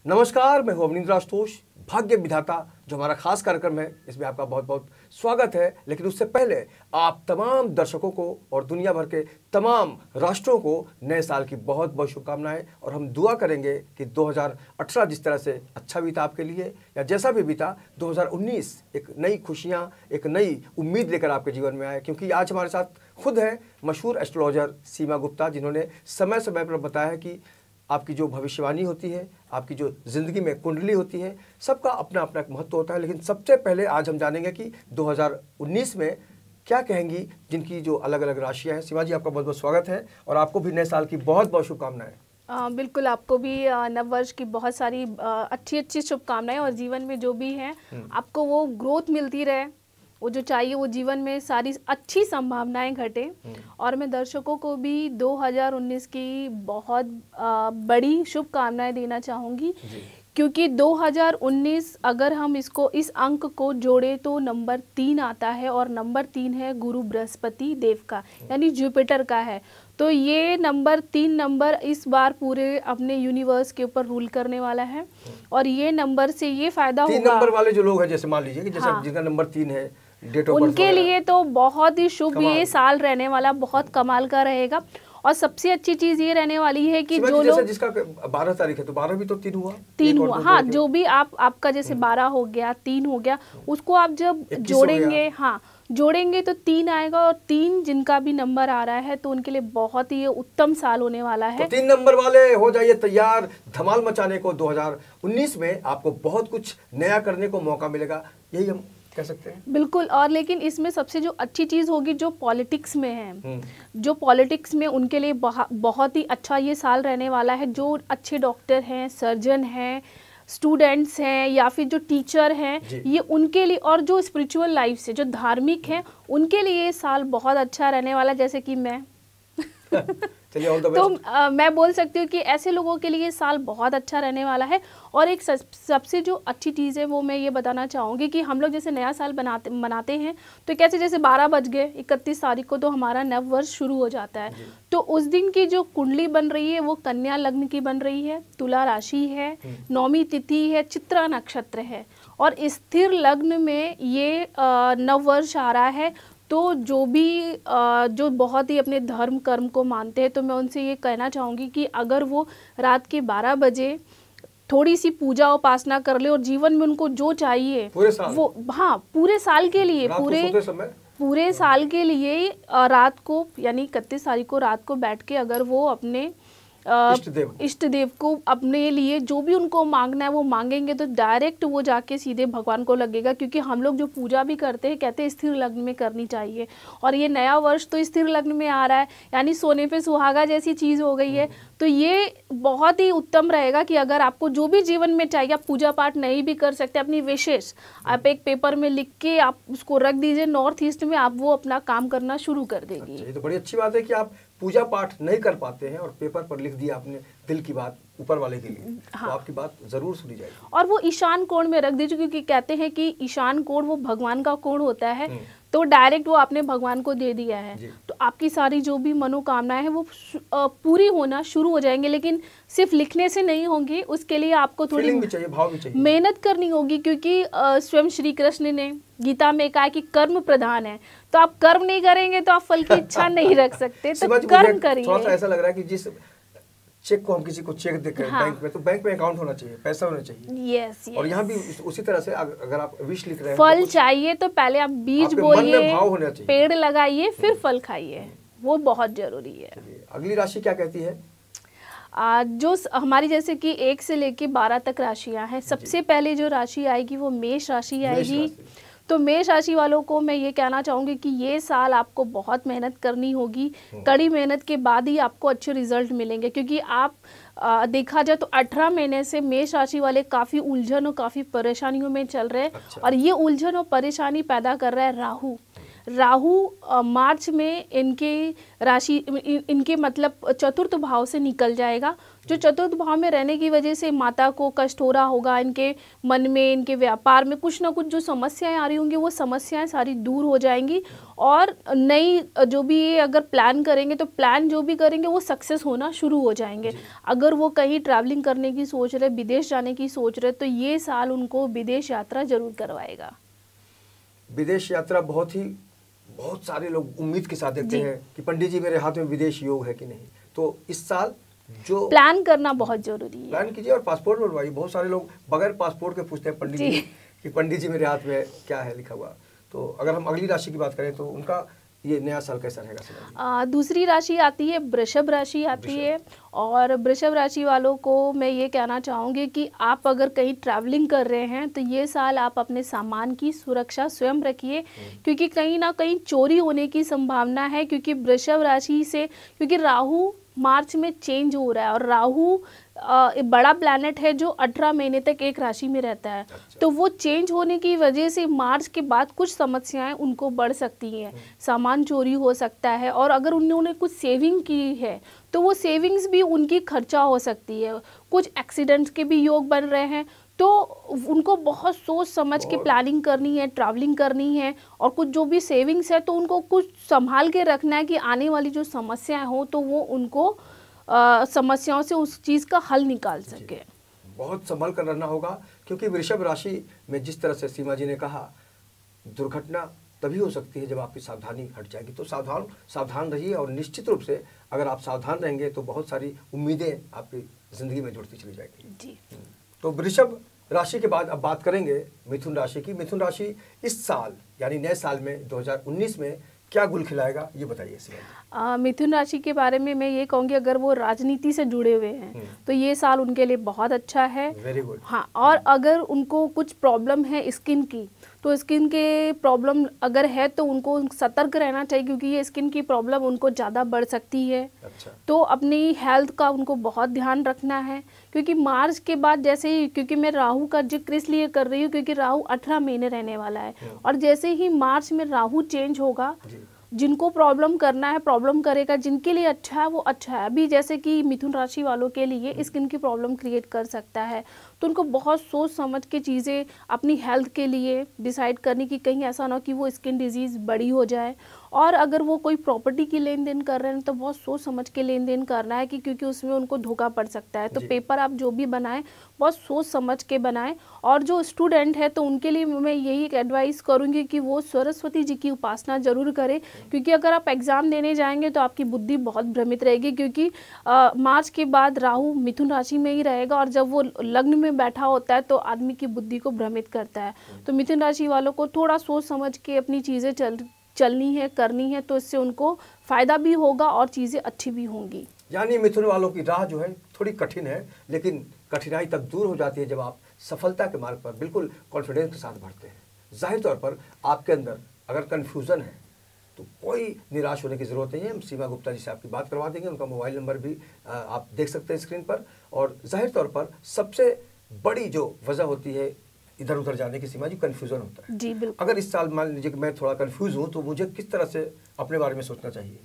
नमस्कार, मैं हूं अवनींद्र आशुतोष। भाग्य विधाता जो हमारा खास कार्यक्रम है, इसमें आपका बहुत बहुत स्वागत है। लेकिन उससे पहले आप तमाम दर्शकों को और दुनिया भर के तमाम राष्ट्रों को नए साल की बहुत बहुत शुभकामनाएं। और हम दुआ करेंगे कि 2018 जिस तरह से अच्छा बीता आपके लिए या जैसा भी बीता, 2019 एक नई खुशियां, एक नई उम्मीद लेकर आपके जीवन में आए। क्योंकि आज हमारे साथ खुद है मशहूर एस्ट्रोलॉजर सीमा गुप्ता, जिन्होंने समय समय पर बताया कि आपकी जो भविष्यवाणी होती है, आपकी जो ज़िंदगी में कुंडली होती है, सबका अपना अपना एक महत्व होता है। लेकिन सबसे पहले आज हम जानेंगे कि 2019 में क्या कहेंगी जिनकी जो अलग अलग राशियां हैं। सीमा जी, आपका बहुत बहुत स्वागत है और आपको भी नए साल की बहुत बहुत शुभकामनाएं। बिल्कुल, आपको भी नव वर्ष की बहुत सारी अच्छी शुभकामनाएं और जीवन में जो भी है आपको वो ग्रोथ मिलती रहे, वो जो चाहिए वो जीवन में सारी अच्छी संभावनाएं घटे। और मैं दर्शकों को भी 2019 की बहुत बड़ी शुभकामनाएं देना चाहूँगी, क्योंकि 2019 अगर हम इस अंक को जोड़े तो नंबर 3 आता है और नंबर 3 है गुरु बृहस्पति देव का, यानी जुपिटर का है। तो ये नंबर 3 नंबर इस बार पूरे अपने यूनिवर्स के ऊपर रूल करने वाला है। और ये नंबर से ये फायदा होगा, 3 नंबर वाले जो लोग हैं, जैसे मान लीजिए कि जैसे जिनका नंबर 3 है, उनके लिए तो बहुत ही शुभ ये साल रहने वाला, बहुत कमाल का रहेगा। और सबसे अच्छी चीज ये रहने वाली है कि जो लोग, जिसका 12 तारीख है तो 12 भी तो 3 हुआ, 3 हुआ, हाँ, जो भी आपका जैसे 12 हो गया, 3 हो गया, उसको आप जब जोड़ेंगे, हाँ जोड़ेंगे तो 3 आएगा। और 3 जिनका भी नंबर आ रहा है तो उनके लिए बहुत ही उत्तम साल होने वाला है। तो 3 नंबर वाले हो जाइए तैयार धमाल मचाने को। 2019 में आपको बहुत कुछ नया करने को मौका मिलेगा, यही हम कह सकते हैं। बिल्कुल। और लेकिन इसमें सबसे जो अच्छी चीज होगी जो पॉलिटिक्स में है, जो पॉलिटिक्स में उनके लिए बहुत ही अच्छा ये साल रहने वाला है। जो अच्छे डॉक्टर हैं, सर्जन हैं, स्टूडेंट्स हैं या फिर जो टीचर हैं, ये उनके लिए, और जो स्पिरिचुअल लाइफ से जो धार्मिक हैं, उनके लिए ये साल बहुत अच्छा रहने वाला, जैसे कि मैं तो मैं बोल सकती हूँ कि ऐसे लोगों के लिए साल बहुत अच्छा रहने वाला है। और एक सबसे जो अच्छी चीज़ है वो मैं ये बताना चाहूँगी कि हम लोग जैसे नया साल मनाते हैं तो कैसे जैसे 12 बज गए, 31 तारीख को तो हमारा नव वर्ष शुरू हो जाता है। तो उस दिन की जो कुंडली बन रही है वो कन्या लग्न की बन रही है, तुला राशि है, 9वीं तिथि है, चित्रा नक्षत्र है और स्थिर लग्न में ये नव वर्ष आ रहा है। तो जो भी जो बहुत ही अपने धर्म कर्म को मानते हैं, तो मैं उनसे ये कहना चाहूँगी कि अगर वो रात के 12 बजे थोड़ी सी पूजा उपासना कर ले और जीवन में उनको जो चाहिए वो, हाँ, पूरे साल के लिए, पूरे साल के लिए रात को यानी 31 तारीख को रात को बैठ के अगर वो अपने इष्ट देव को अपने लिए जो भी उनको मांगना है वो मांगेंगे तो डायरेक्ट वो जाके सीधे भगवान को लगेगा। क्योंकि हम लोग जो पूजा भी करते हैं कहते हैं स्थिर लग्न में करनी चाहिए, और ये नया वर्ष तो स्थिर लग्न में आ रहा है, यानी सोने पे सुहागा जैसी चीज़ हो गई है। तो ये बहुत ही उत्तम रहेगा कि अगर आपको जो भी जीवन में चाहिए, आप पूजा पाठ नहीं भी कर सकते, अपनी विशेष आप एक पेपर में लिख के आप उसको रख दीजिए नॉर्थ ईस्ट में, आप वो अपना काम करना शुरू कर देगी। अच्छा, ये तो बड़ी अच्छी बात है कि आप पूजा पाठ नहीं कर पाते हैं और पेपर पर लिख दिया आपने दिल की बात ऊपर वाले के लिए। हाँ। तो आपकी बात जरूर सुनी जाएगी। और वो ईशान कोण में रख दीजिए, क्योंकि कहते हैं कि ईशान कोण वो भगवान का कोण होता है। तो डायरेक्ट वो आपने भगवान को दे दिया है तो आपकी सारी जो भी मनोकामनाएं हैं वो पूरी होना शुरू हो जाएंगे। लेकिन सिर्फ लिखने से नहीं होंगी, उसके लिए आपको थोड़ी भाव भी चाहिए, मेहनत करनी होगी। क्योंकि स्वयं श्री कृष्ण ने गीता में कहा कि कर्म प्रधान है, तो आप कर्म नहीं करेंगे तो आप फल की इच्छा नहीं रख सकते। तो कर्म करिए। थोड़ा सा ऐसा लग रहा है कि जिस चेक को हम किसी को चेक देकर बैंक में, तो बैंक में अकाउंट होना चाहिए, पैसा होना चाहिए। यस। और यहाँ भी उसी तरह से अगर आप विश लिख रहे हैं, फल चाहिए तो पहले आप बीज बोइए, पेड़ लगाइए, फिर फल खाइए, वो बहुत जरूरी है। अगली राशि क्या कहती है? जो हमारी जैसे कि 1 से लेके 12 तक राशियां हैं, सबसे पहले जो राशि आएगी वो मेष राशि आएगी। तो मेष राशि वालों को मैं ये कहना चाहूँगी कि ये साल आपको बहुत मेहनत करनी होगी। कड़ी मेहनत के बाद ही आपको अच्छे रिजल्ट मिलेंगे। क्योंकि आप देखा जाए तो 18 महीने से मेष राशि वाले काफ़ी उलझन और काफ़ी परेशानियों में चल रहे हैं। और ये उलझन और परेशानी पैदा कर रहा है राहु। राहु मार्च में इनके राशि इनके मतलब चतुर्थ भाव से निकल जाएगा, जो चतुर्थ भाव में रहने की वजह से माता को कष्ट हो रहा होगा, इनके मन में, इनके व्यापार में कुछ ना कुछ जो समस्याएं आ रही होंगी वो समस्याएं सारी दूर हो जाएंगी, और नई जो भी ये अगर प्लान करेंगे तो प्लान जो भी करेंगे वो सक्सेस होना शुरू हो जाएंगे। अगर वो कहीं ट्रैवलिंग करने की सोच रहे, विदेश जाने की सोच रहे, तो ये साल उनको विदेश यात्रा जरूर करवाएगा। विदेश यात्रा बहुत सारे लोग उम्मीद के साथ देखते हैं कि पंडित जी मेरे हाथ में विदेश योग है कि नहीं, तो इस साल जो प्लान करना बहुत जरूरी है। प्लान कीजिए और पासपोर्ट बनवाइए। बहुत सारे लोग बगैर पासपोर्ट के पूछते हैं पंडित जी कि पंडित जी मेरे हाथ में क्या है लिखा हुआ। तो अगर हम अगली राशि की बात करें तो उनका ये नया साल कैसा रहेगा? दूसरी राशि आती है वृषभ राशि आती है, और वृषभ राशि वालों को मैं ये कहना चाहूँगी कि आप अगर कहीं ट्रैवलिंग कर रहे हैं तो ये साल आप अपने सामान की सुरक्षा स्वयं रखिए, क्योंकि कहीं ना कहीं चोरी होने की संभावना है, क्योंकि वृषभ राशि से, क्योंकि राहु मार्च में चेंज हो रहा है, और राहु बड़ा प्लैनेट है जो 18 महीने तक एक राशि में रहता है। तो वो चेंज होने की वजह से मार्च के बाद कुछ समस्याएं उनको बढ़ सकती हैं, सामान चोरी हो सकता है, और अगर उन्होंने कुछ सेविंग की है तो वो सेविंग्स भी उनकी खर्चा हो सकती है। कुछ एक्सीडेंट्स के भी योग बन रहे हैं, तो उनको बहुत सोच समझ के प्लानिंग करनी है, ट्रैवलिंग करनी है, और कुछ जो भी सेविंग्स है तो उनको कुछ संभाल के रखना है कि आने वाली जो समस्याएं हो तो वो उनको समस्याओं से उस चीज़ का हल निकाल सके। बहुत संभल कर रहना होगा, क्योंकि वृषभ राशि में जिस तरह से सीमा जी ने कहा, दुर्घटना तभी हो सकती है जब आपकी सावधानी हट जाएगी। तो सावधान रहिए, और निश्चित रूप से अगर आप सावधान रहेंगे तो बहुत सारी उम्मीदें आपकी ज़िंदगी में जुड़ती चली जाएगी जी। तो वृषभ राशि के बाद अब बात करेंगे मिथुन राशि की। मिथुन राशि इस साल यानी नए साल में 2019 में क्या गुल खिलाएगा, ये बताइए सीमा। मिथुन राशि के बारे में मैं ये कहूँगी, अगर वो राजनीति से जुड़े हुए हैं तो ये साल उनके लिए बहुत अच्छा है। Very good. हाँ, और अगर उनको कुछ प्रॉब्लम है स्किन की, तो स्किन के प्रॉब्लम अगर है तो उनको सतर्क रहना चाहिए, क्योंकि ये स्किन की प्रॉब्लम उनको ज़्यादा बढ़ सकती है। अच्छा। तो अपनी हेल्थ का उनको बहुत ध्यान रखना है, क्योंकि मार्च के बाद जैसे ही, क्योंकि मैं राहु का जिक्र इसलिए कर रही हूँ क्योंकि राहु 18 महीने रहने वाला है, और जैसे ही मार्च में राहु चेंज होगा, जिनको प्रॉब्लम करना है प्रॉब्लम करेगा, जिनके लिए अच्छा है वो अच्छा है। अभी जैसे कि मिथुन राशि वालों के लिए स्किन की प्रॉब्लम क्रिएट कर सकता है, तो उनको बहुत सोच समझ के चीज़ें अपनी हेल्थ के लिए डिसाइड करनी कि कहीं ऐसा ना हो कि वो स्किन डिजीज़ बड़ी हो जाए। और अगर वो कोई प्रॉपर्टी की लेन देन कर रहे हैं तो बहुत सोच समझ के लेन देन करना है, कि क्योंकि उसमें उनको धोखा पड़ सकता है। तो पेपर आप जो भी बनाएं बहुत सोच समझ के बनाएं। और जो स्टूडेंट है तो उनके लिए मैं यही एडवाइस करूंगी कि वो सरस्वती जी की उपासना जरूर करें, क्योंकि अगर आप एग्ज़ाम देने जाएंगे तो आपकी बुद्धि बहुत भ्रमित रहेगी, क्योंकि मार्च के बाद राहु मिथुन राशि में ही रहेगा, और जब वो लग्न में बैठा होता है तो आदमी की बुद्धि को भ्रमित करता है। तो मिथुन राशि वालों को थोड़ा सोच समझ के अपनी चीज़ें चलनी है, करनी है, तो इससे उनको फ़ायदा भी होगा और चीज़ें अच्छी भी होंगी। यानी मिथुन वालों की राह जो है थोड़ी कठिन है, लेकिन कठिनाई तब दूर हो जाती है जब आप सफलता के मार्ग पर बिल्कुल कॉन्फिडेंस के साथ बढ़ते हैं। जाहिर तौर पर आपके अंदर अगर कन्फ्यूज़न है तो कोई निराश होने की ज़रूरत नहीं है। हम सीमा गुप्ता जी से आपकी बात करवा देंगे, उनका मोबाइल नंबर भी आप देख सकते हैं स्क्रीन पर। और जाहिर तौर पर सबसे बड़ी जो वजह होती है इधर उधर जाने की, सीमा जी, कन्फ्यूज़न होता है। जी बिल्कुल। अगर इस साल मान लीजिए कि मैं थोड़ा कन्फ्यूज़ हूँ तो मुझे किस तरह से अपने बारे में सोचना चाहिए?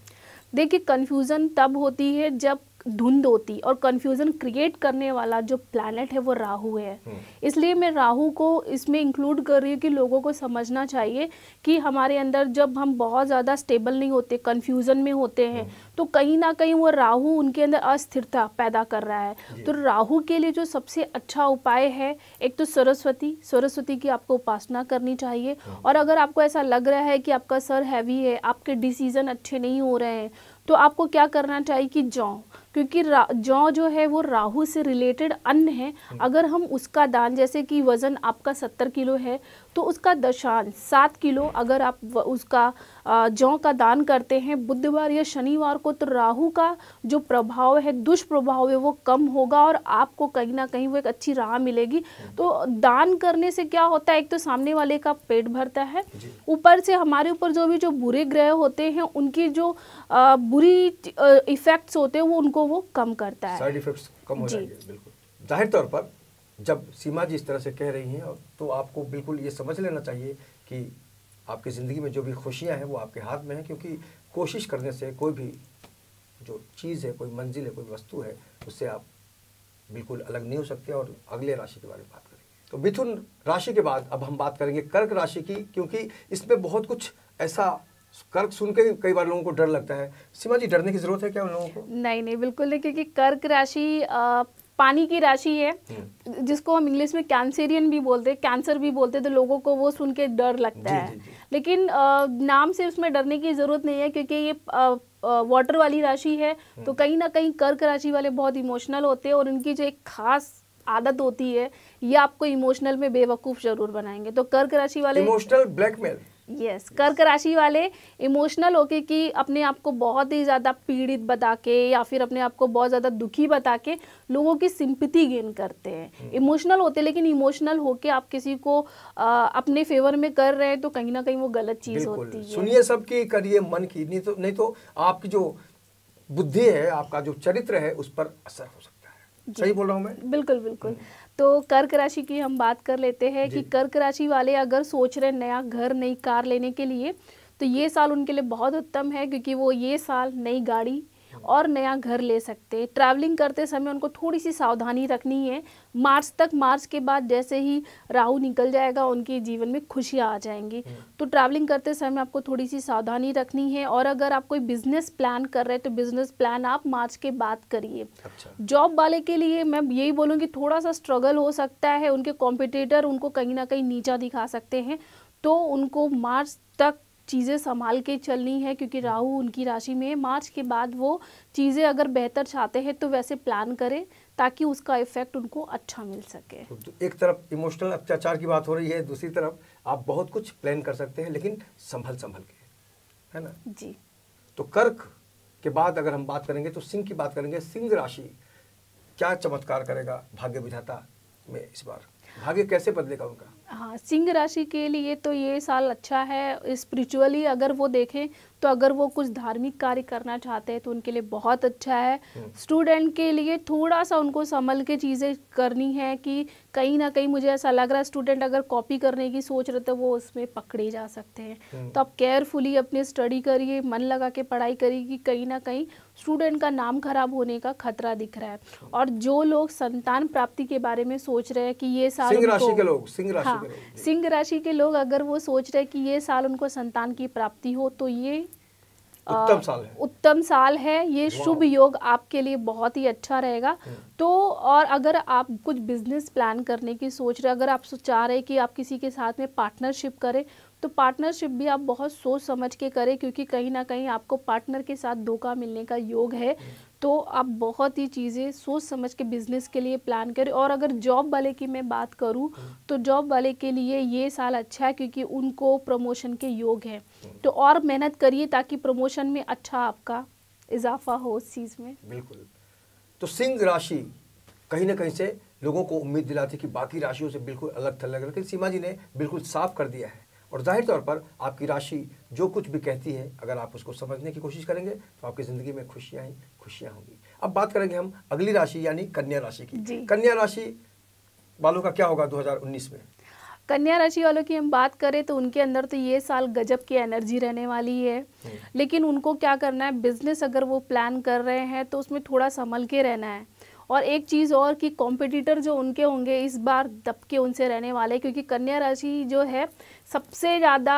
देखिए, कन्फ्यूज़न तब होती है जब धुंध होती, और कन्फ्यूज़न क्रिएट करने वाला जो प्लैनेट है वो राहु है। इसलिए मैं राहु को इसमें इंक्लूड कर रही हूँ कि लोगों को समझना चाहिए कि हमारे अंदर जब हम बहुत ज़्यादा स्टेबल नहीं होते, कन्फ्यूज़न में होते हैं, तो कहीं ना कहीं वो राहु उनके अंदर अस्थिरता पैदा कर रहा है। तो राहु के लिए जो सबसे अच्छा उपाय है, एक तो सरस्वती की आपको उपासना करनी चाहिए। और अगर आपको ऐसा लग रहा है कि आपका सर हैवी है, आपके डिसीजन अच्छे नहीं हो रहे हैं, तो आपको क्या करना चाहिए कि जौ, क्योंकि जौ जो है वो राहु से रिलेटेड अन्न है। अगर हम उसका दान, जैसे कि वज़न आपका 70 किलो है तो उसका दशांश 7 किलो अगर आप उसका जौ का दान करते हैं बुधवार या शनिवार को, तो राहु का जो प्रभाव है, दुष्प्रभाव है, वो कम होगा और आपको कहीं ना कहीं वो एक अच्छी राह मिलेगी। तो दान करने से क्या होता है, एक तो सामने वाले का पेट भरता है, ऊपर से हमारे ऊपर जो बुरे ग्रह होते हैं उनकी जो बुरी इफेक्ट्स होते हैं वो कम करता है, साइड इफेक्ट्स कम हो जाएंगे। बिल्कुल जाहिर तौर पर जब सीमा जी इस तरह से कह रही हैं तो आपको बिल्कुल ये समझ लेना चाहिए कि आपकी ज़िंदगी में जो भी खुशियाँ हैं वो आपके हाथ में हैं, क्योंकि कोशिश करने से कोई भी जो चीज़ है, कोई मंजिल है, कोई वस्तु है, उससे आप बिल्कुल अलग नहीं हो सकते। और अगले राशि के बारे में बात करेंगे। तो मिथुन राशि के बाद अब हम बात करेंगे कर्क राशि की, क्योंकि इसमें बहुत कुछ ऐसा, कर्क सुन के कई बार लोगों को डर लगता है। सीमा जी, डरने की जरूरत है क्या उन लोगों को? नहीं नहीं, बिल्कुल नहीं, क्योंकि कर्क राशि पानी की राशि है, जिसको हम इंग्लिश में कैंसेरियन भी बोलते हैं, कैंसर भी बोलते हैं, तो लोगों को वो सुन के डर लगता है। लेकिन नाम से उसमें डरने की ज़रूरत नहीं है, क्योंकि ये वाटर वाली राशि है। तो कहीं ना कहीं कर्क राशि वाले बहुत इमोशनल होते हैं, और उनकी जो एक खास आदत होती है, ये आपको इमोशनल में बेवकूफ़ जरूर बनाएंगे। तो कर्क राशि वाले इमोशनल ब्लैकमेल, यस, कर्क राशि वाले इमोशनल होके कि अपने आप को बहुत ही ज़्यादा पीड़ित बता के या फिर अपने आप को बहुत ज़्यादा दुखी बता के लोगों की सिंपैथी गेन करते हैं। इमोशनल होते हैं, लेकिन इमोशनल होके आप किसी को अपने फेवर में कर रहे हैं तो कहीं ना कहीं वो गलत चीज़ होती है। सुनिए सबकी, करिए मन की, नहीं तो आपकी जो बुद्धि है, आपका जो चरित्र है, उस पर असर हो सकता है। सही बोल रहा हूँ मैं? बिल्कुल बिल्कुल। तो कर्क राशि की हम बात कर लेते हैं कि कर्क राशि वाले अगर सोच रहे नया घर, नई कार लेने के लिए, तो ये साल उनके लिए बहुत उत्तम है, क्योंकि वो ये साल नई गाड़ी और नया घर ले सकते हैं। ट्रैवलिंग करते समय उनको थोड़ी सी सावधानी रखनी है। मार्च के बाद जैसे ही राहु निकल जाएगा, उनके जीवन में खुशियाँ आ जाएंगी। तो ट्रैवलिंग करते समय आपको थोड़ी सी सावधानी रखनी है। और अगर आप कोई बिजनेस प्लान कर रहे हैं तो बिजनेस प्लान आप मार्च के बाद करिए। अच्छा। जॉब वाले के लिए मैं यही बोलूँगी, थोड़ा सा स्ट्रगल हो सकता है, उनके कॉम्पिटिटर उनको कहीं ना कहीं नीचा दिखा सकते हैं, तो उनको मार्च तक चीज़ें संभाल के चलनी है, क्योंकि राहु उनकी राशि में है। मार्च के बाद वो चीज़ें अगर बेहतर चाहते हैं तो वैसे प्लान करें, ताकि उसका इफेक्ट उनको अच्छा मिल सके। तो एक तरफ इमोशनल अत्याचार की बात हो रही है, दूसरी तरफ आप बहुत कुछ प्लान कर सकते हैं, लेकिन संभल के, है ना जी। तो कर्क के बाद अगर हम बात करेंगे तो सिंह की बात करेंगे। सिंह राशि क्या चमत्कार करेगा भाग्य विधाता में इस बार? भाग्य कैसे बदलेगा उनका? हाँ, सिंह राशि के लिए तो ये साल अच्छा है। स्पिरिचुअली अगर वो देखें तो अगर वो कुछ धार्मिक कार्य करना चाहते हैं तो उनके लिए बहुत अच्छा है। स्टूडेंट के लिए थोड़ा सा उनको संभल के चीज़ें करनी है, कि कहीं ना कहीं मुझे ऐसा लग रहा है स्टूडेंट अगर कॉपी करने की सोच रहे तो वो उसमें पकड़े जा सकते हैं। तो आप केयरफुली अपनी स्टडी करिए, मन लगा के पढ़ाई करिए, कि कहीं ना कहीं स्टूडेंट का नाम खराब होने का खतरा दिख रहा है। और जो लोग संतान प्राप्ति के बारे में सोच रहे हैं कि ये साल सिंह राशि के लोग, सिंह राशि के लोग अगर वो सोच रहे हैं कि ये साल उनको संतान की प्राप्ति हो, तो ये उत्तम साल है। ये शुभ योग आपके लिए बहुत ही अच्छा रहेगा। तो और अगर आप कुछ बिजनेस प्लान करने की सोच रहे, अगर आप चाह रहे कि आप किसी के साथ में पार्टनरशिप करें, तो पार्टनरशिप भी आप बहुत सोच समझ के करें, क्योंकि कहीं ना कहीं आपको पार्टनर के साथ धोखा मिलने का योग है। तो आप बहुत ही चीज़ें सोच समझ के बिजनेस के लिए प्लान करें। और अगर जॉब वाले की मैं बात करूं तो जॉब वाले के लिए ये साल अच्छा है, क्योंकि उनको प्रमोशन के योग है। तो और मेहनत करिए ताकि प्रमोशन में अच्छा आपका इजाफा हो उस चीज़ में। बिल्कुल। तो सिंह राशि कहीं ना कहीं से लोगों को उम्मीद दिलाती कि बाकी राशियों से बिल्कुल अलग थलग, लेकिन सीमा जी ने बिल्कुल साफ कर दिया है। और जाहिर तौर पर आपकी राशि जो कुछ भी कहती है, अगर आप उसको समझने की कोशिश करेंगे तो आपकी ज़िंदगी में खुशियाँ ही खुशियाँ होंगी। अब बात करेंगे हम अगली राशि यानी कन्या राशि की। कन्या राशि वालों का क्या होगा 2019 में? कन्या राशि वालों की हम बात करें तो उनके अंदर तो ये साल गजब की एनर्जी रहने वाली है। लेकिन उनको क्या करना है, बिजनेस अगर वो प्लान कर रहे हैं तो उसमें थोड़ा संभल के रहना है। और एक चीज़ और कि कॉम्पिटिटर जो उनके होंगे इस बार दबके उनसे रहने वाले, क्योंकि कन्या राशि जो है सबसे ज़्यादा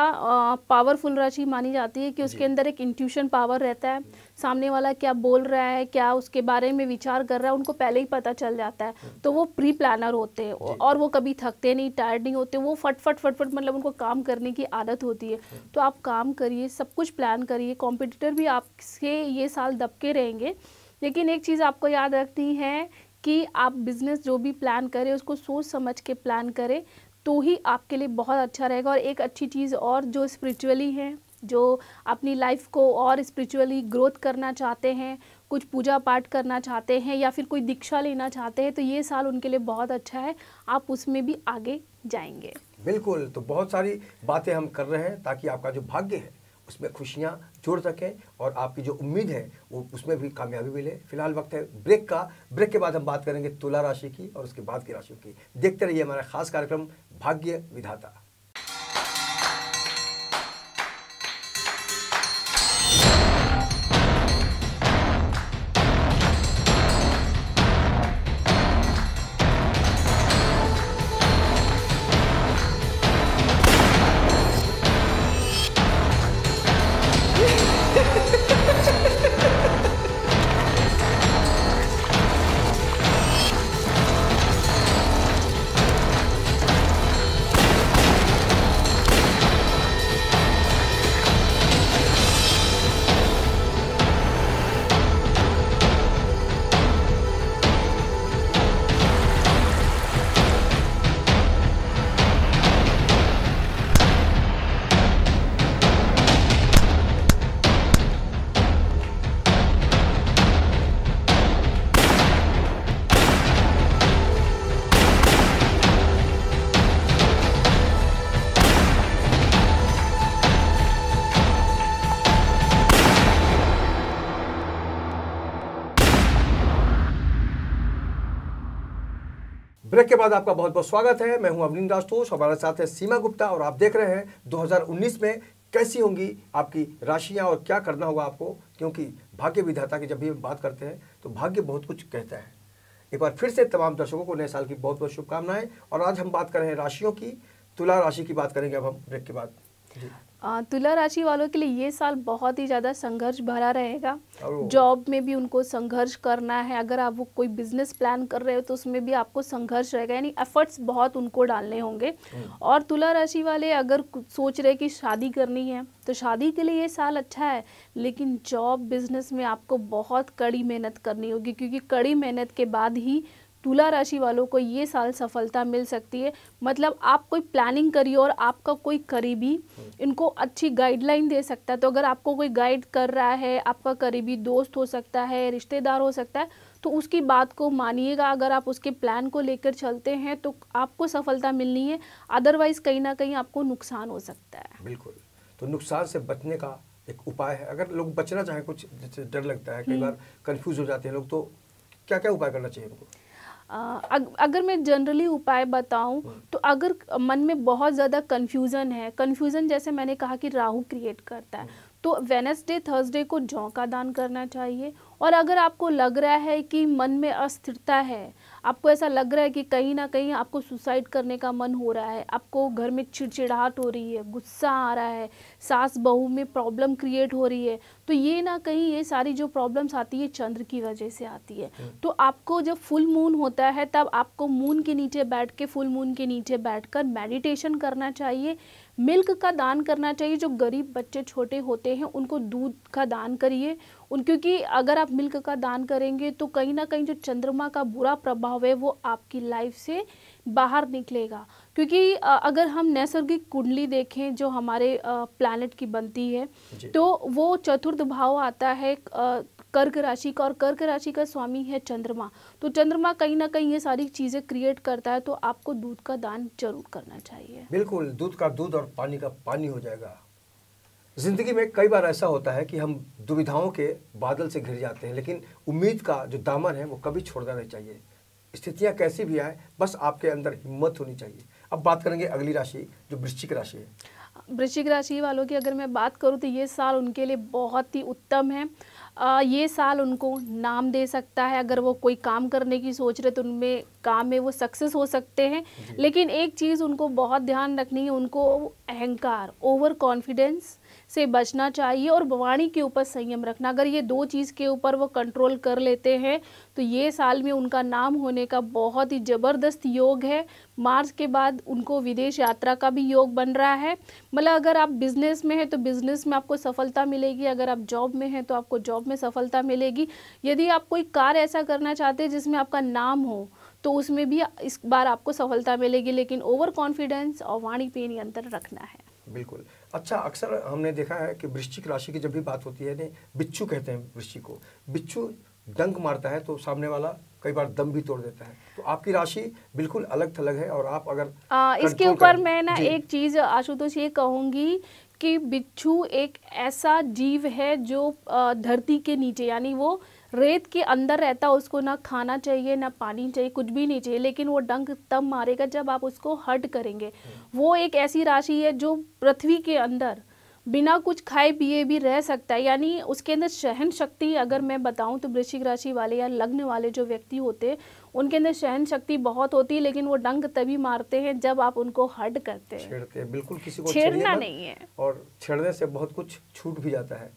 पावरफुल राशि मानी जाती है, कि उसके अंदर एक इंट्यूशन पावर रहता है। सामने वाला क्या बोल रहा है, क्या उसके बारे में विचार कर रहा है, उनको पहले ही पता चल जाता है। तो वो प्री प्लानर होते हैं और वो कभी थकते नहीं, टायर्ड नहीं होते। वो फटफट मतलब उनको काम करने की आदत होती है। तो आप काम करिए, सब कुछ प्लान करिए। कॉम्पिटिटर भी आपसे ये साल दबके रहेंगे। लेकिन एक चीज़ आपको याद रखनी है कि आप बिज़नेस जो भी प्लान करें उसको सोच समझ के प्लान करें, तो ही आपके लिए बहुत अच्छा रहेगा। और एक अच्छी चीज़ और, जो स्पिरिचुअली है, जो अपनी लाइफ को और स्पिरिचुअली ग्रोथ करना चाहते हैं, कुछ पूजा पाठ करना चाहते हैं या फिर कोई दीक्षा लेना चाहते हैं, तो ये साल उनके लिए बहुत अच्छा है। आप उसमें भी आगे जाएंगे। बिल्कुल। तो बहुत सारी बातें हम कर रहे हैं ताकि आपका जो भाग्य है उसमें खुशियाँ जोड़ सकें और आपकी जो उम्मीद है वो उसमें भी कामयाबी मिले। फिलहाल वक्त है ब्रेक का। ब्रेक के बाद हम बात करेंगे तुला राशि की और उसके बाद की राशियों की। देखते रहिए हमारा खास कार्यक्रम भाग्य विधाता। ब्रेक के बाद आपका बहुत बहुत स्वागत है। मैं हूं अवनींद्र राजतोष, हमारे साथ है सीमा गुप्ता और आप देख रहे हैं 2019 में कैसी होंगी आपकी राशियां और क्या करना होगा आपको, क्योंकि भाग्य विधाता की जब भी हम बात करते हैं तो भाग्य बहुत कुछ कहता है। एक बार फिर से तमाम दर्शकों को नए साल की बहुत बहुत शुभकामनाएं। और आज हम बात कर रहे हैं राशियों की, तुला राशि की बात करेंगे अब हम ब्रेक के बाद। जी। तुला राशि वालों के लिए ये साल बहुत ही ज़्यादा संघर्ष भरा रहेगा। और जॉब में भी उनको संघर्ष करना है। अगर आप वो कोई बिजनेस प्लान कर रहे हो तो उसमें भी आपको संघर्ष रहेगा, यानी एफर्ट्स बहुत उनको डालने होंगे। और तुला राशि वाले अगर सोच रहे कि शादी करनी है तो शादी के लिए ये साल अच्छा है, लेकिन जॉब बिजनेस में आपको बहुत कड़ी मेहनत करनी होगी, क्योंकि कड़ी मेहनत के बाद ही तुला राशि वालों को ये साल सफलता मिल सकती है। मतलब आप कोई प्लानिंग करिए और आपका कोई करीबी इनको अच्छी गाइडलाइन दे सकता है। तो अगर आपको कोई गाइड कर रहा है, आपका करीबी दोस्त हो सकता है, रिश्तेदार हो सकता है, तो उसकी बात को मानिएगा। अगर आप उसके प्लान को लेकर चलते हैं तो आपको सफलता मिलनी है, अदरवाइज कहीं ना कहीं आपको नुकसान हो सकता है। बिल्कुल, तो नुकसान से बचने का एक उपाय है। अगर लोग बचना चाहें, कुछ जैसे डर लगता है, कई बार कंफ्यूज हो जाते हैं लोग, तो क्या क्या उपाय करना चाहिए उनको? अगर मैं जनरली उपाय बताऊं तो अगर मन में बहुत ज़्यादा कन्फ्यूज़न है, कन्फ्यूज़न जैसे मैंने कहा कि राहु क्रिएट करता है, तो वेडनेसडे थर्सडे को जौ का दान करना चाहिए। और अगर आपको लग रहा है कि मन में अस्थिरता है, आपको ऐसा लग रहा है कि कहीं ना कहीं आपको सुसाइड करने का मन हो रहा है, आपको घर में चिड़चिड़ाहट हो रही है, गुस्सा आ रहा है, सास बहू में प्रॉब्लम क्रिएट हो रही है, तो ये ना कहीं ये सारी जो प्रॉब्लम्स आती है चंद्र की वजह से आती है। तो आपको जब फुल मून होता है तब आपको मून के नीचे बैठ के, फुल मून के नीचे बैठकर मेडिटेशन करना चाहिए, मिल्क का दान करना चाहिए। जो गरीब बच्चे छोटे होते हैं उनको दूध का दान करिए क्योंकि अगर आप मिल्क का दान करेंगे तो कहीं ना कहीं जो चंद्रमा का बुरा प्रभाव है वो आपकी लाइफ से बाहर निकलेगा। क्योंकि अगर हम नैसर्गिक कुंडली देखें जो हमारे प्लैनेट की बनती है तो वो चतुर्थ भाव आता है कर्क राशि का, और कर्क राशि का स्वामी है चंद्रमा। तो चंद्रमा कहीं ना कहीं ये सारी चीज़ें क्रिएट करता है, तो आपको दूध का दान जरूर करना चाहिए। बिल्कुल, दूध का दूध और पानी का पानी हो जाएगा। जिंदगी में कई बार ऐसा होता है कि हम दुविधाओं के बादल से घिर जाते हैं, लेकिन उम्मीद का जो दामन है वो कभी छोड़ना नहीं चाहिए। स्थितियां कैसी भी आए, बस आपके अंदर हिम्मत होनी चाहिए। अब बात करेंगे अगली राशि जो वृश्चिक राशि है। वृश्चिक राशि वालों की अगर मैं बात करूं तो ये साल उनके लिए बहुत ही उत्तम है। ये साल उनको नाम दे सकता है। अगर वो कोई काम करने की सोच रहे तो उनमें काम में वो सक्सेस हो सकते हैं, लेकिन एक चीज़ उनको बहुत ध्यान रखनी है, उनको अहंकार, ओवर कॉन्फिडेंस से बचना चाहिए और वाणी के ऊपर संयम रखना। अगर ये दो चीज़ के ऊपर वो कंट्रोल कर लेते हैं तो ये साल में उनका नाम होने का बहुत ही ज़बरदस्त योग है। मार्च के बाद उनको विदेश यात्रा का भी योग बन रहा है। मतलब अगर आप बिजनेस में हैं तो बिजनेस में आपको सफलता मिलेगी, अगर आप जॉब में हैं तो आपको जॉब में सफलता मिलेगी। यदि आप कोई कार्य ऐसा करना चाहते हैं जिसमें आपका नाम हो तो उसमें भी इस बार आपको सफलता मिलेगी, लेकिन ओवर कॉन्फिडेंस और वाणी पे नियंत्रण रखना है। बिल्कुल। अच्छा, अक्सर हमने देखा है कि वृश्चिक राशि की जब भी बात होती है ने बिच्छू कहते हैं वृश्चिक को, बिच्छू डंक मारता है तो सामने वाला कई बार दम भी तोड़ देता है। तो आपकी राशि बिल्कुल अलग थलग है, और आप अगर इसके ऊपर मैं ना एक चीज़ आशुतोष ये कहूँगी कि बिच्छू एक ऐसा जीव है जो धरती के नीचे, यानी वो रेत के अंदर रहता, उसको ना खाना चाहिए ना पानी चाहिए, कुछ भी नहीं चाहिए, लेकिन वो डंक तब मारेगा जब आप उसको हर्ट करेंगे। वो एक ऐसी राशि है जो पृथ्वी के अंदर बिना कुछ खाए पिए भी रह सकता है, यानी उसके अंदर सहन शक्ति, अगर मैं बताऊं तो वृश्चिक राशि वाले या लग्न वाले जो व्यक्ति होते हैं उनके अंदर सहन शक्ति बहुत होती है, लेकिन वो डंक तभी मारते हैं जब आप उनको हर्ट करते हैं, छेड़ते हैं। बिल्कुल, किसी को छेड़ना नहीं है, और छेड़ने से बहुत कुछ छूट भी जाता है।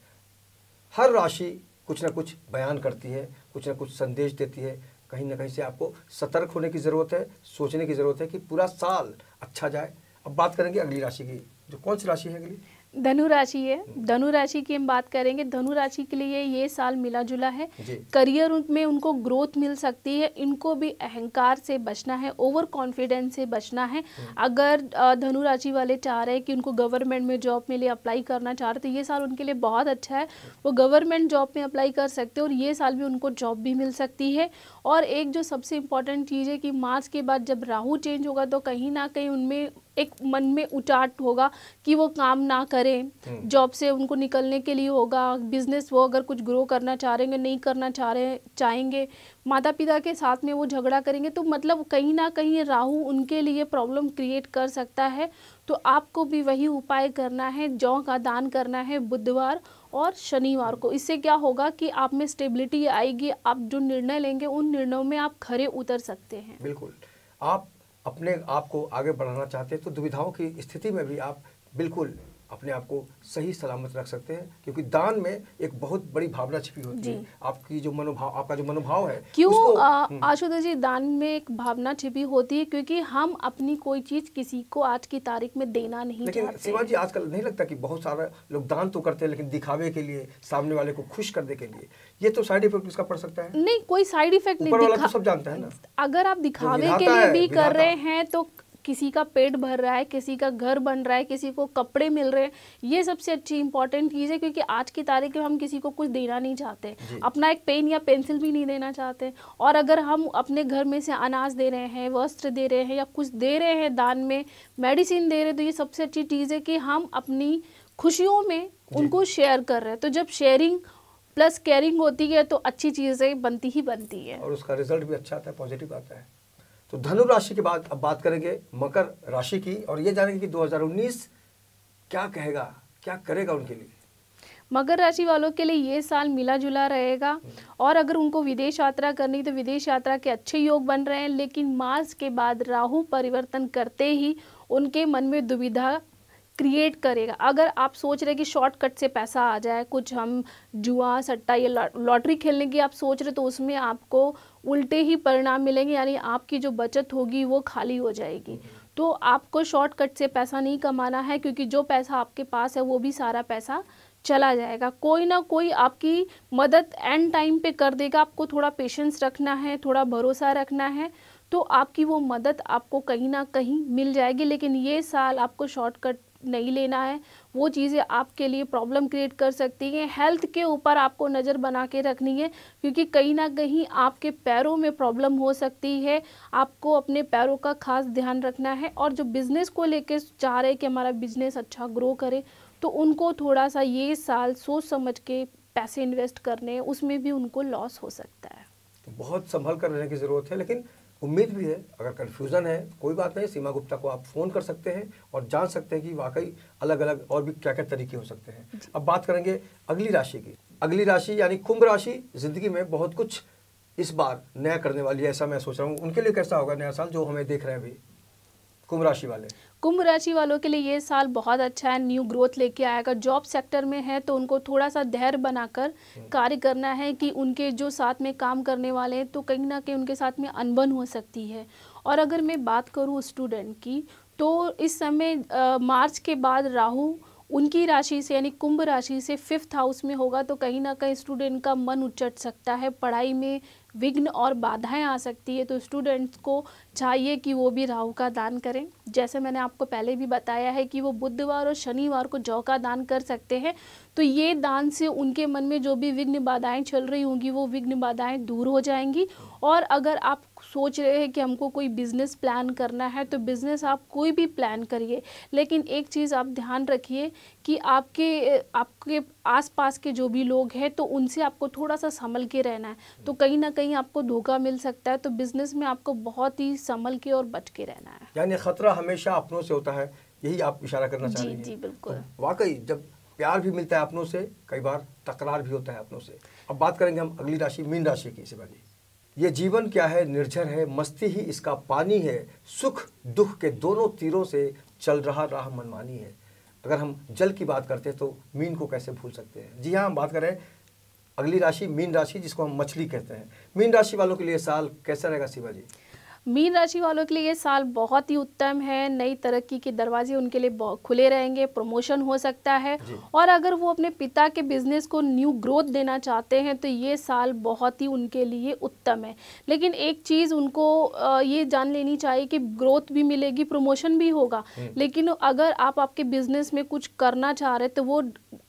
हर राशि कुछ ना कुछ बयान करती है, कुछ ना कुछ संदेश देती है। कहीं ना कहीं से आपको सतर्क होने की ज़रूरत है, सोचने की ज़रूरत है कि पूरा साल अच्छा जाए। अब बात करेंगे अगली राशि की, जो कौन सी राशि है अगली? धनु राशि है। धनु राशि की हम बात करेंगे। धनु राशि के लिए ये साल मिला जुला है। करियर में उनको ग्रोथ मिल सकती है। इनको भी अहंकार से बचना है, ओवर कॉन्फिडेंस से बचना है। अगर धनु राशि वाले चाह रहे हैं कि उनको गवर्नमेंट में जॉब में लिए अप्लाई करना चाह रहे तो ये साल उनके लिए बहुत अच्छा है। वो गवर्नमेंट जॉब में अप्लाई कर सकते हैं और ये साल भी उनको जॉब भी मिल सकती है। और एक जो सबसे इम्पॉर्टेंट चीज़ है कि मार्च के बाद जब राहु चेंज होगा तो कहीं ना कहीं उनमें एक मन में उचाट होगा कि वो काम ना करें, जॉब से उनको निकलने के लिए होगा, बिजनेस वो अगर कुछ ग्रो करना चाह रहे हैं, नहीं करना चाहेंगे, माता पिता के साथ में वो झगड़ा करेंगे, तो मतलब कहीं ना कहीं राहु उनके लिए प्रॉब्लम क्रिएट कर सकता है। तो आपको भी वही उपाय करना है, जौ का दान करना है बुधवार और शनिवार को। इससे क्या होगा कि आप में स्टेबिलिटी आएगी, आप जो निर्णय लेंगे उन निर्णयों में आप खरे उतर सकते हैं। बिल्कुल, आप अपने आप को आगे बढ़ाना चाहते हैं तो दुविधाओं की स्थिति में भी आप बिल्कुल अपने आप को सही सलामत रख सकते हैं, क्योंकि दान में एक बहुत बड़ी भावना छिपी होती है। आपकी जो मनोभाव, आपका जो मनोभाव है, क्यों आशुतोष जी, दान में एक भावना छिपी होती है क्योंकि हम अपनी कोई चीज किसी को आज की तारीख में देना नहीं चाहते। लेकिन सीमा जी, आजकल नहीं लगता कि बहुत सारे लोग दान तो करते हैं लेकिन दिखावे के लिए, सामने वाले को खुश करने के लिए, ये तो साइड इफेक्ट इसका पड़ सकता है? नहीं, कोई साइड इफेक्ट नहीं, तो सब जानता है ना। अगर आप दिखावे के लिए भी कर रहे हैं तो किसी का पेट भर रहा है, किसी का घर बन रहा है, किसी को कपड़े मिल रहे हैं, ये सबसे अच्छी इंपॉर्टेंट चीज़ है। क्योंकि आज की तारीख में हम किसी को कुछ देना नहीं चाहते, अपना एक पेन या पेंसिल भी नहीं देना चाहते। और अगर हम अपने घर में से अनाज दे रहे हैं, वस्त्र दे रहे हैं या कुछ दे रहे हैं दान में, मेडिसिन दे रहे हैं, तो ये सबसे अच्छी चीज़ है कि हम अपनी खुशियों में उनको शेयर कर रहे हैं। तो जब शेयरिंग प्लस केयरिंग होती है तो अच्छी चीज़ें बनती ही बनती है और उसका रिजल्ट भी अच्छा आता है, पॉजिटिव आता है। तो धनु राशि के बाद अब बात करेंगे मकर राशि की, और ये जानेंगे कि 2019 क्या कहेगा, क्या करेगा उनके लिए। मकर राशि वालों के लिए ये साल मिला जुला रहेगा, और अगर उनको विदेश यात्रा करनी तो विदेश यात्रा के अच्छे योग बन रहे हैं। लेकिन मार्च के बाद राहु परिवर्तन करते ही उनके मन में दुविधा क्रिएट करेगा। अगर आप सोच रहे कि शॉर्टकट से पैसा आ जाए, कुछ हम जुआ सट्टा या लॉटरी खेलने की आप सोच रहे, तो उसमें आपको उल्टे ही परिणाम मिलेंगे, यानी आपकी जो बचत होगी वो खाली हो जाएगी। तो आपको शॉर्टकट से पैसा नहीं कमाना है, क्योंकि जो पैसा आपके पास है वो भी सारा पैसा चला जाएगा। कोई ना कोई आपकी मदद एंड टाइम पे कर देगा, आपको थोड़ा पेशेंस रखना है, थोड़ा भरोसा रखना है, तो आपकी वो मदद आपको कहीं ना कहीं मिल जाएगी। लेकिन ये साल आपको शॉर्टकट नहीं लेना है, वो चीज़ें आपके लिए प्रॉब्लम क्रिएट कर सकती हैं। हेल्थ के ऊपर आपको नज़र बना के रखनी है, क्योंकि कहीं ना कहीं आपके पैरों में प्रॉब्लम हो सकती है, आपको अपने पैरों का खास ध्यान रखना है। और जो बिज़नेस को लेकर चाह रहे हैं कि हमारा बिजनेस अच्छा ग्रो करे, तो उनको थोड़ा सा ये साल सोच समझ के पैसे इन्वेस्ट करने, उसमें भी उनको लॉस हो सकता है। तो बहुत संभल कर रहने की ज़रूरत है, लेकिन उम्मीद भी है। अगर कन्फ्यूज़न है कोई बात नहीं, सीमा गुप्ता को आप फ़ोन कर सकते हैं और जान सकते हैं कि वाकई अलग अलग और भी क्या क्या तरीके हो सकते हैं। अब बात करेंगे अगली राशि की। अगली राशि यानी कुंभ राशि, ज़िंदगी में बहुत कुछ इस बार नया करने वाली है, ऐसा मैं सोच रहा हूँ। उनके लिए कैसा होगा नया साल जो हमें देख रहे हैं अभी कुंभ राशि वाले? कुंभ राशि वालों के लिए ये साल बहुत अच्छा है, न्यू ग्रोथ लेके आएगा। जॉब सेक्टर में है तो उनको थोड़ा सा धैर्य बनाकर कार्य करना है, कि उनके जो साथ में काम करने वाले हैं तो कहीं ना कहीं उनके साथ में अनबन हो सकती है। और अगर मैं बात करूँ स्टूडेंट की, तो इस समय मार्च के बाद राहु उनकी राशि से यानी कुंभ राशि से 5th हाउस में होगा, तो कहीं ना कहीं स्टूडेंट का मन उचट सकता है, पढ़ाई में विघ्न और बाधाएं आ सकती है। तो स्टूडेंट्स को चाहिए कि वो भी राहु का दान करें। जैसे मैंने आपको पहले भी बताया है कि वो बुधवार और शनिवार को जौ का दान कर सकते हैं। तो ये दान से उनके मन में जो भी विघ्न बाधाएं चल रही होंगी वो विघ्न बाधाएं दूर हो जाएंगी। और अगर आप सोच रहे हैं कि हमको कोई बिज़नेस प्लान करना है, तो बिज़नेस आप कोई भी प्लान करिए, लेकिन एक चीज़ आप ध्यान रखिए कि आपके आसपास के जो भी लोग हैं तो उनसे आपको थोड़ा सा संभल के रहना है, तो कहीं ना कहीं आपको धोखा मिल सकता है। तो बिज़नेस में आपको बहुत ही संभल के और बच के रहना है। यानी खतरा हमेशा अपनों से होता है, यही आप इशारा करना चाह रही हैं? जी बिल्कुल। तो वाकई जब प्यार भी मिलता है अपनों से, कई बार तकरार भी होता है अपनों से। अब बात करेंगे हम अगली राशि मीन राशि की। शिवा जी, ये जीवन क्या है, निर्झर है, मस्ती ही इसका पानी है, सुख दुख के दोनों तीरों से चल रहा राह मनमानी है। अगर हम जल की बात करते हैं तो मीन को कैसे भूल सकते हैं। जी हाँ, हम बात करें अगली राशि मीन राशि, जिसको हम मछली कहते हैं। मीन राशि वालों के लिए साल कैसा रहेगा शिवा जी? मीन राशि वालों के लिए ये साल बहुत ही उत्तम है। नई तरक्की के दरवाजे उनके लिए खुले रहेंगे, प्रमोशन हो सकता है। और अगर वो अपने पिता के बिजनेस को न्यू ग्रोथ देना चाहते हैं तो ये साल बहुत ही उनके लिए उत्तम है। लेकिन एक चीज़ उनको ये जान लेनी चाहिए कि ग्रोथ भी मिलेगी, प्रमोशन भी होगा, लेकिन अगर आप आपके बिजनेस में कुछ करना चाह रहे तो वो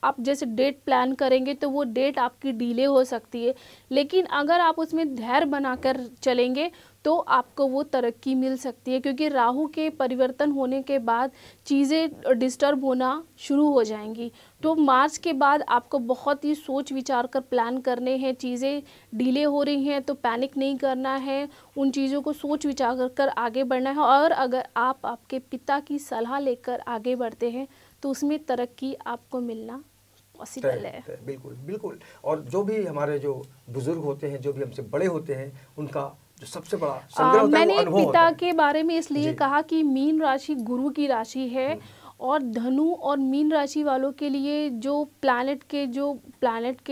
आप जैसे डेट प्लान करेंगे तो वो डेट आपकी डिले हो सकती है। लेकिन अगर आप उसमें धैर्य बनाकर चलेंगे तो आपको वो तरक्की मिल सकती है, क्योंकि राहु के परिवर्तन होने के बाद चीज़ें डिस्टर्ब होना शुरू हो जाएंगी। तो मार्च के बाद आपको बहुत ही सोच विचार कर प्लान करने हैं। चीज़ें डिले हो रही हैं तो पैनिक नहीं करना है, उन चीज़ों को सोच विचार कर आगे बढ़ना है। और अगर आप आपके पिता की सलाह लेकर आगे बढ़ते हैं तो उसमें तरक्की आपको मिलना पॉसिबल है। बिल्कुल बिल्कुल। और जो भी हमारे जो बुजुर्ग होते हैं, जो भी हमसे बड़े होते हैं, उनका जो सबसे बड़ा संग्रह होता है वो मैंने अनुभव होता पिता है। के बारे में इसलिए कहा कि मीन राशि गुरु की राशि है, और धनु और मीन राशि वालों के लिए जो प्लैनेट के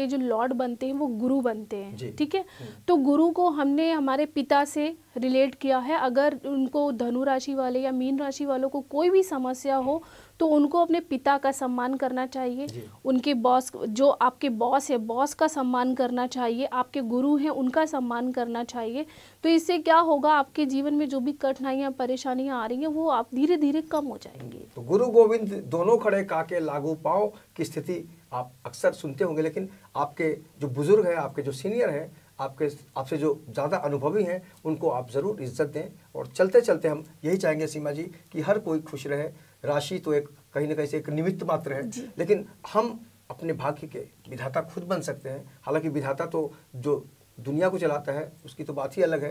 जो लॉर्ड बनते हैं वो गुरु बनते हैं, ठीक है। तो गुरु को हमने हमारे पिता से रिलेट किया है। अगर उनको धनु राशि वाले या मीन राशि वालों को कोई भी समस्या हो तो उनको अपने पिता का सम्मान करना चाहिए, उनके बॉस, जो आपके बॉस है, बॉस का सम्मान करना चाहिए, आपके गुरु हैं उनका सम्मान करना चाहिए। तो इससे क्या होगा, आपके जीवन में जो भी कठिनाइयाँ परेशानियाँ आ रही हैं वो आप धीरे धीरे कम हो जाएंगी। तो गुरु गोविंद दोनों खड़े काके लागू पाँव की स्थिति आप अक्सर सुनते होंगे, लेकिन आपके जो बुजुर्ग हैं, आपके जो सीनियर हैं, आपसे जो ज़्यादा अनुभवी हैं, उनको आप ज़रूर इज्जत दें। और चलते चलते हम यही चाहेंगे सीमा जी कि हर कोई खुश रहे। राशि तो एक कहीं ना कहीं से एक निमित्त मात्र है, लेकिन हम अपने भाग्य के विधाता खुद बन सकते हैं। हालांकि विधाता तो जो दुनिया को चलाता है उसकी तो बात ही अलग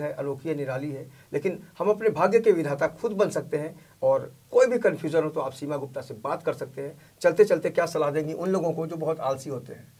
है, अनोखी है, निराली है, लेकिन हम अपने भाग्य के विधाता खुद बन सकते हैं। और कोई भी कन्फ्यूज़न हो तो आप सीमा गुप्ता से बात कर सकते हैं। चलते चलते क्या सलाह देंगी उन लोगों को जो बहुत आलसी होते हैं?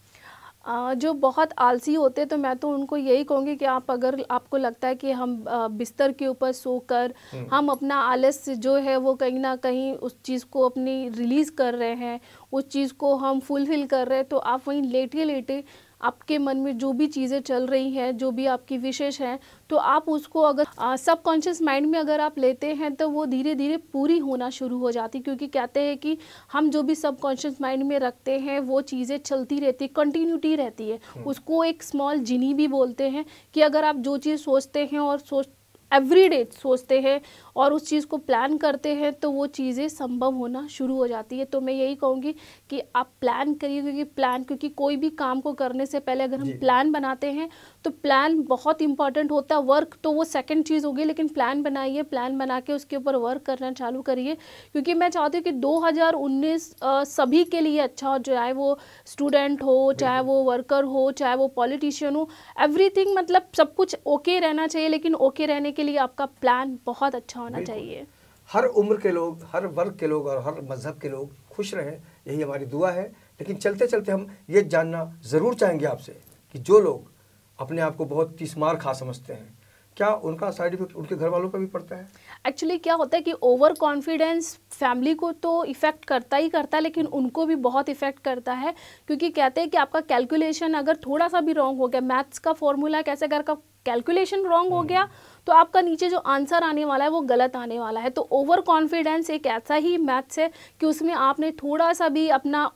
जो बहुत आलसी होते हैं तो मैं तो उनको यही कहूँगी कि आप, अगर आपको लगता है कि हम बिस्तर के ऊपर सोकर हम अपना आलस्य जो है वो कहीं ना कहीं उस चीज़ को अपनी रिलीज़ कर रहे हैं, उस चीज़ को हम फुलफिल कर रहे हैं, तो आप वहीं लेटे लेटे आपके मन में जो भी चीज़ें चल रही हैं, जो भी आपकी विशेष हैं, तो आप उसको अगर सबकॉन्शियस माइंड में अगर आप लेते हैं तो वो धीरे धीरे पूरी होना शुरू हो जाती। क्योंकि कहते हैं कि हम जो भी सबकॉन्शियस माइंड में रखते हैं वो चीज़ें चलती रहती, कंटिन्यूटी रहती है। उसको एक स्मॉल जिनी भी बोलते हैं, कि अगर आप जो चीज़ सोचते हैं और एवरीडे सोचते हैं और उस चीज़ को प्लान करते हैं तो वो चीज़ें संभव होना शुरू हो जाती है। तो मैं यही कहूँगी कि आप प्लान करिए, क्योंकि कोई भी काम को करने से पहले अगर हम प्लान बनाते हैं तो प्लान बहुत इंपॉर्टेंट होता है। वर्क तो वो सेकंड चीज़ होगी, लेकिन प्लान बनाइए, प्लान बना के उसके ऊपर वर्क करना चालू करिए। क्योंकि मैं चाहती हूँ कि 2019 सभी के लिए अच्छा हो, चाहे वो स्टूडेंट हो, चाहे वो वर्कर हो, चाहे वो पॉलिटिशियन हो, एवरीथिंग, मतलब सब कुछ ओके रहना चाहिए। लेकिन ओके रहने के लिए आपका प्लान बहुत अच्छा होना चाहिए। हर उम्र के लोग, हर वर्ग के लोग और हर मजहब के लोग खुश रहें, यही हमारी दुआ है। लेकिन चलते चलते हम ये जानना ज़रूर चाहेंगे आपसे कि जो लोग अपने आप को बहुत तीसमार खा समझते हैं, क्या उनका साइड इफेक्ट उनके घर वालों पर भी पड़ता है? एक्चुअली क्या होता है कि ओवर कॉन्फिडेंस फैमिली को तो इफ़ेक्ट करता ही करता है, लेकिन उनको भी बहुत इफ़ेक्ट करता है। क्योंकि कहते हैं कि आपका कैलकुलेशन अगर थोड़ा सा भी रॉन्ग हो गया, मैथ्स का फॉर्मूला कैसे, अगर का कैलकुलेशन रॉन्ग हो गया तो आपका नीचे जो आंसर आने वाला है वो गलत आने वाला है। तो ओवर कॉन्फिडेंस एक ऐसा ही मैथ्स है कि उसमें आपने थोड़ा सा भी अपना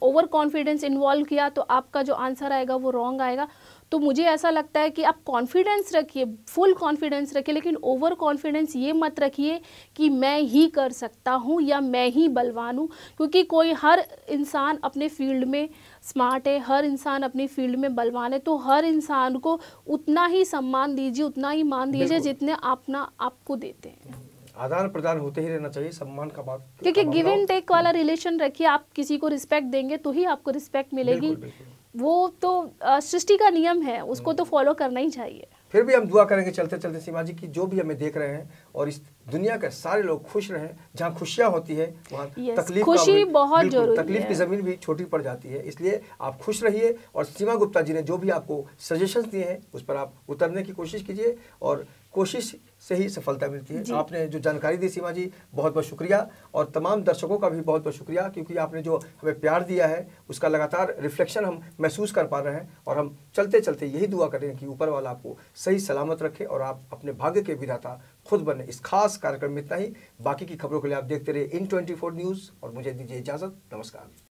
ओवर कॉन्फिडेंस इन्वॉल्व किया तो आपका जो आंसर आएगा वो रॉन्ग आएगा। तो मुझे ऐसा लगता है कि आप कॉन्फिडेंस रखिए, फुल कॉन्फिडेंस रखिए, लेकिन ओवर कॉन्फिडेंस ये मत रखिए कि मैं ही कर सकता हूँ या मैं ही बलवान हूँ। क्योंकि हर इंसान अपने फील्ड में स्मार्ट है, हर इंसान अपनी फील्ड में बलवान है। तो हर इंसान को उतना ही सम्मान दीजिए, उतना ही मान दीजिए जितने आपको देते हैं। आदान प्रदान होते ही रहना चाहिए, सम्मान का बात, क्योंकि गिव एंड टेक वाला रिलेशन रखिए। आप किसी को रिस्पेक्ट देंगे तो ही आपको रिस्पेक्ट मिलेगी। बिल्कुल, बिल्कुल। वो तो सृष्टि का नियम है, उसको तो फॉलो करना ही चाहिए। फिर भी हम दुआ करेंगे चलते चलते सीमा जी की जो भी हमें देख रहे हैं और इस दुनिया के सारे लोग खुश रहें। जहाँ खुशियाँ होती है वहाँ तकलीफ, खुशी बहुत जरूरी है। तकलीफ की ज़मीन भी छोटी पड़ जाती है, इसलिए आप खुश रहिए। और सीमा गुप्ता जी ने जो भी आपको सजेशंस दिए हैं उस पर आप उतरने की कोशिश कीजिए और कोशिश से ही सफलता मिलती है। आपने जो जानकारी दी सीमा जी, बहुत बहुत शुक्रिया। और तमाम दर्शकों का भी बहुत बहुत शुक्रिया, क्योंकि आपने जो हमें प्यार दिया है उसका लगातार रिफ्लेक्शन हम महसूस कर पा रहे हैं। और हम चलते चलते यही दुआ करें कि ऊपर वाला आपको सही सलामत रखे और आप अपने भाग्य के विधाता खुद बने। इस खास कार्यक्रम में इतना ही। बाकी की खबरों के लिए आप देखते रहिए इन 24 न्यूज़ और मुझे दीजिए इजाज़त। नमस्कार।